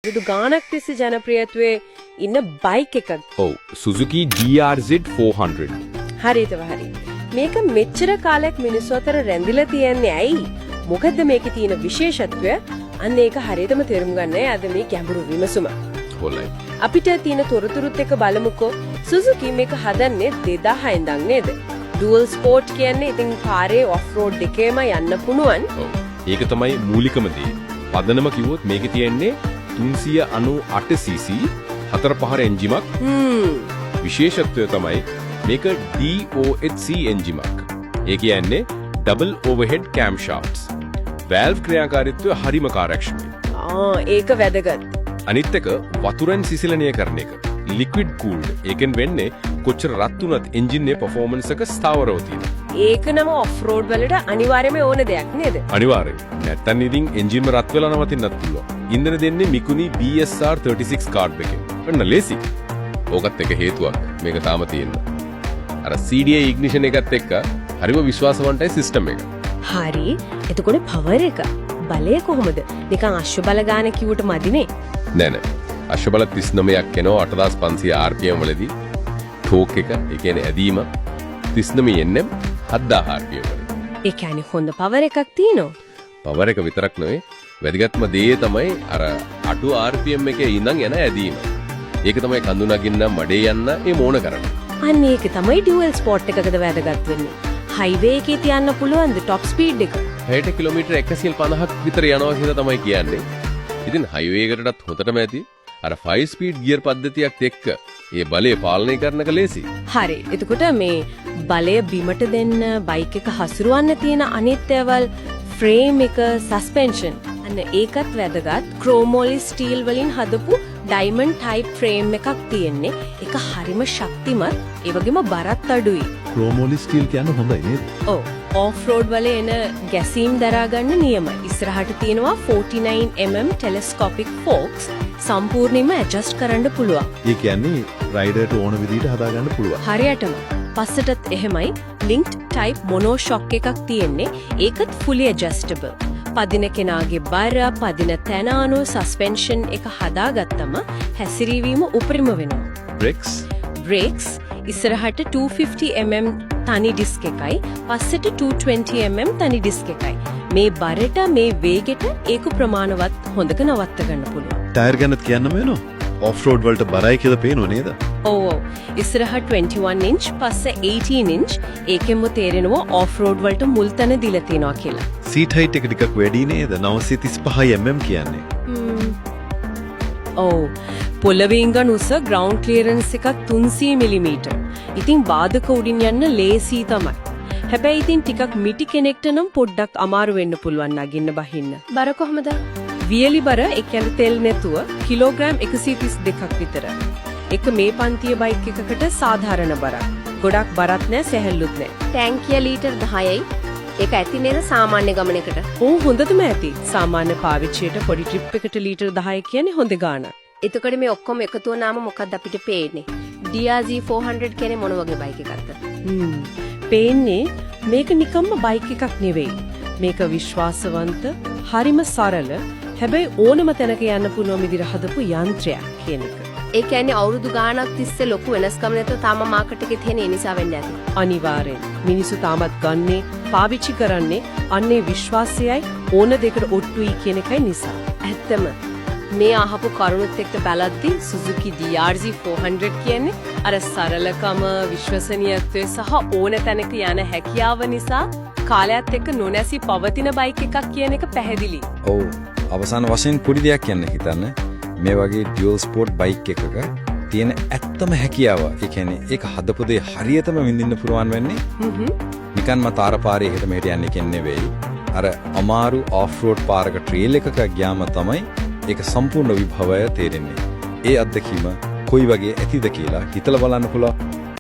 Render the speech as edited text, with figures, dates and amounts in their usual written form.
රුදු ගානක් තිස්සේ ජනප්‍රියත්වයේ ඉන්න බයික් එකක්. ඔව් Suzuki GRZ 400. හරිද හරි. මේක මෙච්චර කාලයක් මිනිස්සු අතර රැඳිලා තියන්නේ ඇයි? මොකද්ද මේකේ තියෙන විශේෂත්වය? අන්න ඒක හරියටම තේරුම් ගන්නයි අද මේ ගැඹුරු විමසුම. හොලයි. අපිට තියෙන තොරතුරුත් එක්ක බලමුකෝ. Suzuki මේක හදන්නේ 2006 ඉඳන් නේද? ඩුවල් ස්පෝර්ට් කියන්නේ ඉතින් කාරේ ඔෆ් රෝඩ් එකේම යන්න පුළුවන්. ඔව්. ඒක තමයි මූලිකම දේ. පදනම කිව්වොත් මේකේ තියෙන්නේ 398 cc 4 එන්ජිමක්. විශේෂත්වය තමයි මේක DOHC එන්ජිමක්. ඒ කියන්නේ ඩබල් ඕවර්හෙඩ් කැම් ෂාෆ්ට්ස්. වැල්ව් ක්‍රියාකාරීත්වය හරිම කාර්යක්ෂමයි. ඒක වැදගත්. අනිත් එක වතුරෙන් සිසිලණය කරන එක. ලික්විඩ් කූල්ඩ්. ඒකෙන් වෙන්නේ කොච්චර රත් වුණත් එන්ජින් එකේ පර්ෆෝමන්ස් එක ස්ථාවරව තියෙනවා. ඒක නම ඔෆ් රෝඩ් වලට අනිවාර්යයෙන්ම ඕන දෙයක් නේද? අනිවාර්යෙන්. නැත්තම් ඉතින් එන්ජින්ම රත් වෙලා නවතින්නත් පුළුවන්. ඉන්ධන දෙන්නේ මිකුනි BSR 36 කාඩ් එකෙන්. ඔන්න ලේසි. ඕකත් එක හේතුවක් මේක තාම තියෙන්න. අර CDI ඉග්නිෂන් එකත් එක්ක හරිම විශ්වාසවන්තයි සිස්ටම් එක. හරි. එතකොට පවර් එක බලය කොහොමද? නිකන් අශ්ව බල ගාන කිව්වට මදිනේ. නෑ නෑ. අශ්ව බල 39ක් එනවා 8500 RPM වලදී. ටෝක් එක ඒ කියන්නේ ඇදීම 39 NM 7000 RPM වලදී. ඒ කියන්නේ හොඳ පවර් එකක් තියෙනවා. පවර් එක විතරක් නෙවෙයි වැදගත්ම දේ තමයි අර අඩු RPM එකේ ඉඳන් යන ඇදීම. ඒක තමයි කඳු නගින්න මඩේ යන්න ඒ මෝන කරන්නේ. අන්න ඒක තමයි ඩුවල් ස්පෝර්ට් එකකද වැදගත් වෙන්නේ. හයිවේ එකේ තියන්න පුළුවන් ද টොප් ස්පීඩ් එක. පැයට කිලෝමීටර් 150ක් විතර යනවා කියලා තමයි කියන්නේ. ඉතින් හයිවේ එකටත් හොඳටම ඇති. අර 5 ස්පීඩ් ගියර් පද්ධතියක් එක්ක ඒ බලය පාලනය කරනක ලේසි. හරි. එතකොට මේ බලය බිමට දෙන්න බයික් එක හසුරවන්න තියෙන අනිත් ඒවල් ෆ්‍රේම් එක සස්පෙන්ෂන් අන්න ඒකත් වැදගත්. ක්‍රෝමෝලි ස්ටීල් වලින් හදපු ඩයිමන්ඩ් ටයිප් ෆ්‍රේම් එකක් තියෙන්නේ. ඒක හරිම ශක්තිමත්. ඒ වගේම බරත් අඩුයි. ක්‍රෝමෝලි ස්ටීල් කියන්නේ හොඳයි නේද? ඔව්. ඔෆ් රෝඩ් වල එන ගැසීම් දරා ගන්න නියමයි. ඉස්සරහට තියෙනවා 49mm ටෙලස්කෝපික් ෆෝක්ස් සම්පූර්ණයෙන්ම ඇඩ්ජස්ට් කරන්න පුළුවන්. ඒ කියන්නේ රයිඩර්ට ඕන විදිහට හදා ගන්න පුළුවන්. හරියටම. පස්සටත් එහෙමයි ලින්ක්ඩ් ටයිප් මොනෝ ෂොක් එකක් තියෙන්නේ. ඒකත් fully adjustable. පදින කෙනාගේ බර, පදින තැන අනුව සස්පෙන්ෂන් එක හදාගත්තම හැසිරීවීම උපරිම වෙනවා. බ්‍රේක්ස් ඉස්සරහට 250mm තනි ඩිස්ක් එකයි, පස්සට 220mm තනි ඩිස්ක් එකයි. මේ බරට මේ වේගෙට ඒක ප්‍රමාණවත් හොඳක නවත්ත ගන්න පුළුවන්. ටයර් ගැනත් කියන්නම වෙනවා. ඔෆ් රෝඩ් වලට බරයි කියලා පේනව නේද? ඔව්. ඉස්සරහ 21 ඉන්ච් පස්ස 18 ඉන්ච් ඒකෙන්ම තේරෙනවා ඔෆ් රෝඩ් වලට මුල් තැන දීලා තියෙනවා කියලා. සීට් හයිට් එක ටිකක් වැඩි නේද? 935mm කියන්නේ. ඔව්. පොළවේ ඉඳන් උස ග්‍රවුන්ඩ් ක්ලියරන්ස් එකක් 300mm. ඉතින් බාධක උඩින් යන්න ලේසි තමයි. හැබැයි ඉතින් ටිකක් මිටි කෙනෙක්ට නම් පොඩ්ඩක් අමාරු වෙන්න පුළුවන් නගින්න බහින්න. බර කොහමද? වියලි බර ඒ කියන්නේ තෙල් නැතුව කිලෝග්‍රෑම් 132ක් විතර. එක මේ පන්තිය බයික් එකකට සාධාරණ බරක්. ගොඩක් බරත් නැහැ සැහැල්ලුත් නැහැ. ටැංකිය ලීටර් 10යි. ඒක ඇති නේද සාමාන්‍ය ගමනකට? ඕ හොඳටම ඇති. සාමාන්‍ය පාවිච්චියට පොඩි ට්‍රිප් එකට ලීටර් 10 කියන්නේ හොඳ ගාණක්. එතකොට මේ ඔක්කොම එකතු වුණාම මොකක්ද අපිට පේන්නේ? DRZ 400 කියන්නේ මොන වගේ බයික් එකක්ද? පේන්නේ මේක නිකම්ම බයික් එකක් නෙවෙයි. මේක විශ්වාසවන්ත, හරිම සරල, හැබැයි ඕනම තැනක යන්න පුළුවන් විදිහට හදපු යන්ත්‍රයක් කියන එක. ඒ කියන්නේ අවුරුදු ගාණක් තිස්සේ ලොකු වෙනස්කම් නැතුව තාම මාකට් එකේ තියෙන ඒ නිසා වෙන්නේ නැති. අනිවාර්යෙන්. මිනිස්සු තාමත් ගන්නේ, පාවිච්චි කරන්නේ අන්නේ විශ්වාසයයි ඕන දෙකට ඔට්ටුයි කියන එකයි නිසා. ඇත්තම මේ අහපු කරුණුත් එක්ක බලද්දී Suzuki DRZ 400 කියන්නේ අර සරලකම, විශ්වසනීයත්වය සහ ඕන තැනක යන හැකියාව නිසා කාලයත් එක්ක නොනැසී පවතින බයික් එකක් කියන එක පැහැදිලි. ඔව්. අවසාන වශයෙන් පොඩි දෙයක් කියන්න හිතන්න. මේ වගේ ඩියුවල් ස්පෝර්ට් බයික් එකක තියෙන ඇත්තම හැකියාව. ඒ කියන්නේ ඒක හදපු දේ හරියටම විඳින්න පුරුවන් වෙන්නේ. නිකන්ම තාරපාරේ එහෙට මෙහෙට යන්නේ කියන්නේ නෙවෙයි. අර අමාරු ඔෆ් රෝඩ් පාරක ට්‍රේල් එකක ගියාම තමයි ඒක සම්පූර්ණ විභවය තේරෙන්නේ. ඒ අත්දැකීම කොයි වගේ ඇතිද කියලා හිතලා බලන්න පුළුවන්.